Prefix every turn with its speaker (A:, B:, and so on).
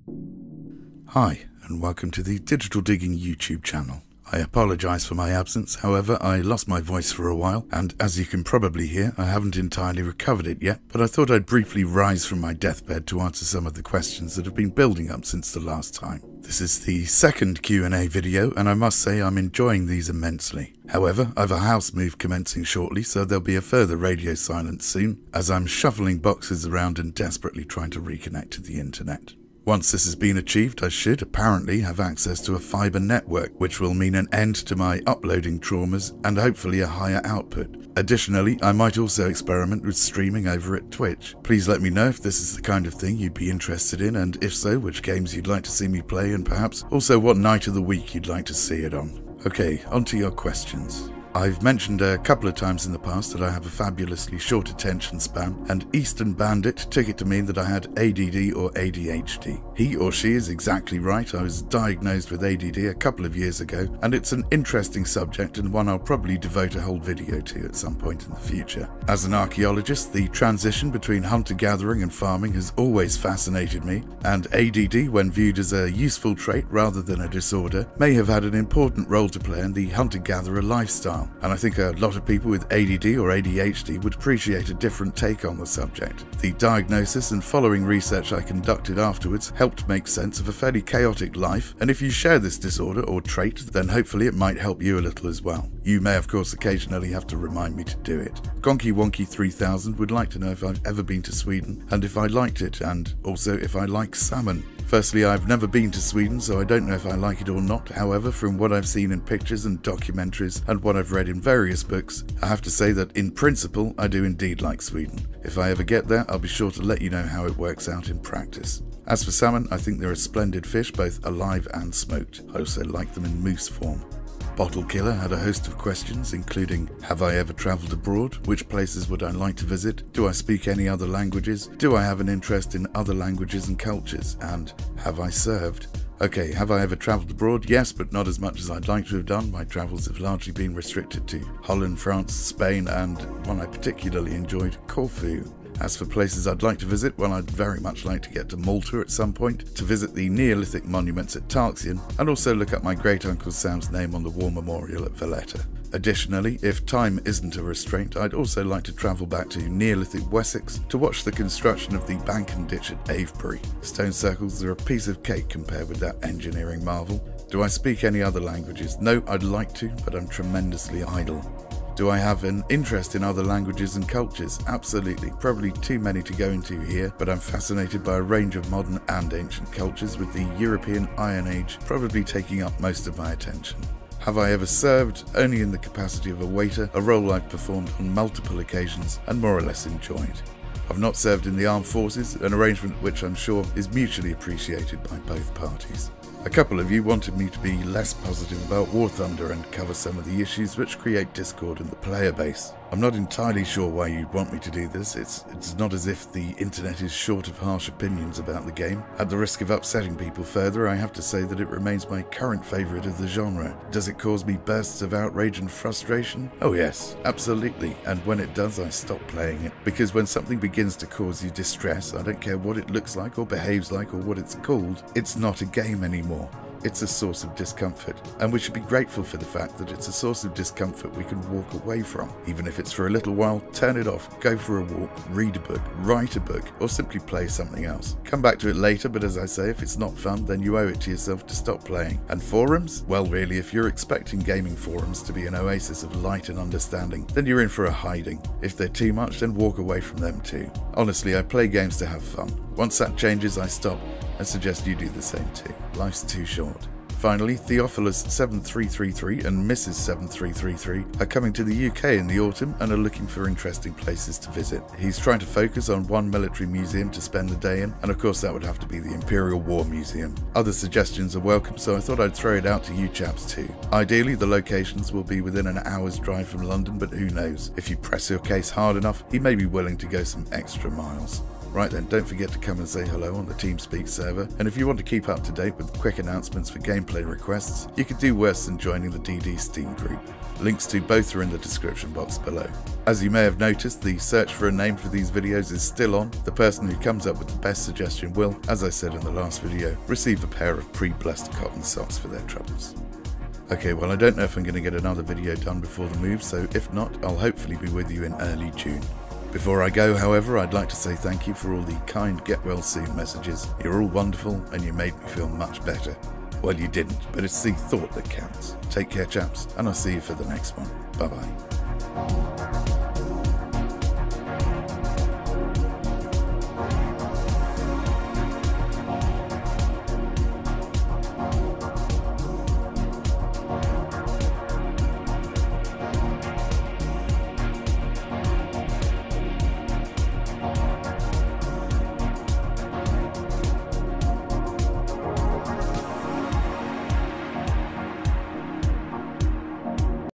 A: Hi, and welcome to the Digital Digging YouTube channel. I apologise for my absence, however I lost my voice for a while, and as you can probably hear, I haven't entirely recovered it yet, but I thought I'd briefly rise from my deathbed to answer some of the questions that have been building up since the last time. This is the second Q&A video, and I must say I'm enjoying these immensely. However, I've a house move commencing shortly, so there'll be a further radio silence soon, as I'm shuffling boxes around and desperately trying to reconnect to the internet. Once this has been achieved, I should apparently have access to a fibre network, which will mean an end to my uploading traumas and hopefully a higher output. Additionally, I might also experiment with streaming over at Twitch. Please let me know if this is the kind of thing you'd be interested in, and if so, which games you'd like to see me play, and perhaps also what night of the week you'd like to see it on. Okay, on to your questions. I've mentioned a couple of times in the past that I have a fabulously short attention span, and Eastern Bandit took it to mean that I had ADD or ADHD. He or she is exactly right. I was diagnosed with ADD a couple of years ago, and it's an interesting subject and one I'll probably devote a whole video to at some point in the future. As an archaeologist, the transition between hunter-gathering and farming has always fascinated me, and ADD, when viewed as a useful trait rather than a disorder, may have had an important role to play in the hunter-gatherer lifestyle. And I think a lot of people with ADD or ADHD would appreciate a different take on the subject. The diagnosis and following research I conducted afterwards helped make sense of a fairly chaotic life, and if you share this disorder or trait, then hopefully it might help you a little as well. You may of course occasionally have to remind me to do it. Gonky Wonky 3000 would like to know if I've ever been to Sweden, and if I liked it, and also if I like salmon. Firstly, I've never been to Sweden, so I don't know if I like it or not. However, from what I've seen in pictures and documentaries and what I've read in various books, I have to say that in principle, I do indeed like Sweden. If I ever get there, I'll be sure to let you know how it works out in practice. As for salmon, I think they're a splendid fish, both alive and smoked. I also like them in mousse form. Bottle Killer had a host of questions, including: have I ever travelled abroad? Which places would I like to visit? Do I speak any other languages? Do I have an interest in other languages and cultures? And have I served? Okay, have I ever travelled abroad? Yes, but not as much as I'd like to have done. My travels have largely been restricted to Holland, France, Spain, and one I particularly enjoyed, Corfu. As for places I'd like to visit, well, I'd very much like to get to Malta at some point, to visit the Neolithic monuments at Tarxian, and also look up my great-uncle Sam's name on the war memorial at Valletta. Additionally, if time isn't a restraint, I'd also like to travel back to Neolithic Wessex to watch the construction of the bank and ditch at Avebury. Stone circles are a piece of cake compared with that engineering marvel. Do I speak any other languages? No, I'd like to, but I'm tremendously idle. Do I have an interest in other languages and cultures? Absolutely. Probably too many to go into here, but I'm fascinated by a range of modern and ancient cultures, with the European Iron Age probably taking up most of my attention. Have I ever served? Only in the capacity of a waiter, a role I've performed on multiple occasions and more or less enjoyed. I've not served in the armed forces, an arrangement which I'm sure is mutually appreciated by both parties. A couple of you wanted me to be less positive about War Thunder and cover some of the issues which create discord in the player base. I'm not entirely sure why you'd want me to do this. It's not as if the internet is short of harsh opinions about the game. At the risk of upsetting people further, I have to say that it remains my current favourite of the genre. Does it cause me bursts of outrage and frustration? Oh yes, absolutely, and when it does, I stop playing it. Because when something begins to cause you distress, I don't care what it looks like or behaves like or what it's called, it's not a game anymore. It's a source of discomfort, and we should be grateful for the fact that it's a source of discomfort we can walk away from. Even if it's for a little while, turn it off, go for a walk, read a book, write a book, or simply play something else. Come back to it later, but as I say, if it's not fun, then you owe it to yourself to stop playing. And forums? Well, really, if you're expecting gaming forums to be an oasis of light and understanding, then you're in for a hiding. If they're too much, then walk away from them too. Honestly, I play games to have fun. Once that changes, I stop. I suggest you do the same too. Life's too short. Finally, Theophilus7333 and Mrs. 7333 are coming to the UK in the autumn and are looking for interesting places to visit. He's trying to focus on one military museum to spend the day in, and of course that would have to be the Imperial War Museum. Other suggestions are welcome, so I thought I'd throw it out to you chaps too. Ideally, the locations will be within an hour's drive from London, but who knows? If you press your case hard enough, he may be willing to go some extra miles. Right then, don't forget to come and say hello on the TeamSpeak server, and if you want to keep up to date with quick announcements for gameplay requests, you could do worse than joining the DD Steam group. Links to both are in the description box below. As you may have noticed, the search for a name for these videos is still on. The person who comes up with the best suggestion will, as I said in the last video, receive a pair of pre-blessed cotton socks for their troubles. Okay, well, I don't know if I'm going to get another video done before the move, so if not, I'll hopefully be with you in early June. Before I go, however, I'd like to say thank you for all the kind get well soon messages. You're all wonderful and you made me feel much better. Well, you didn't, but it's the thought that counts. Take care, chaps, and I'll see you for the next one. Bye-bye.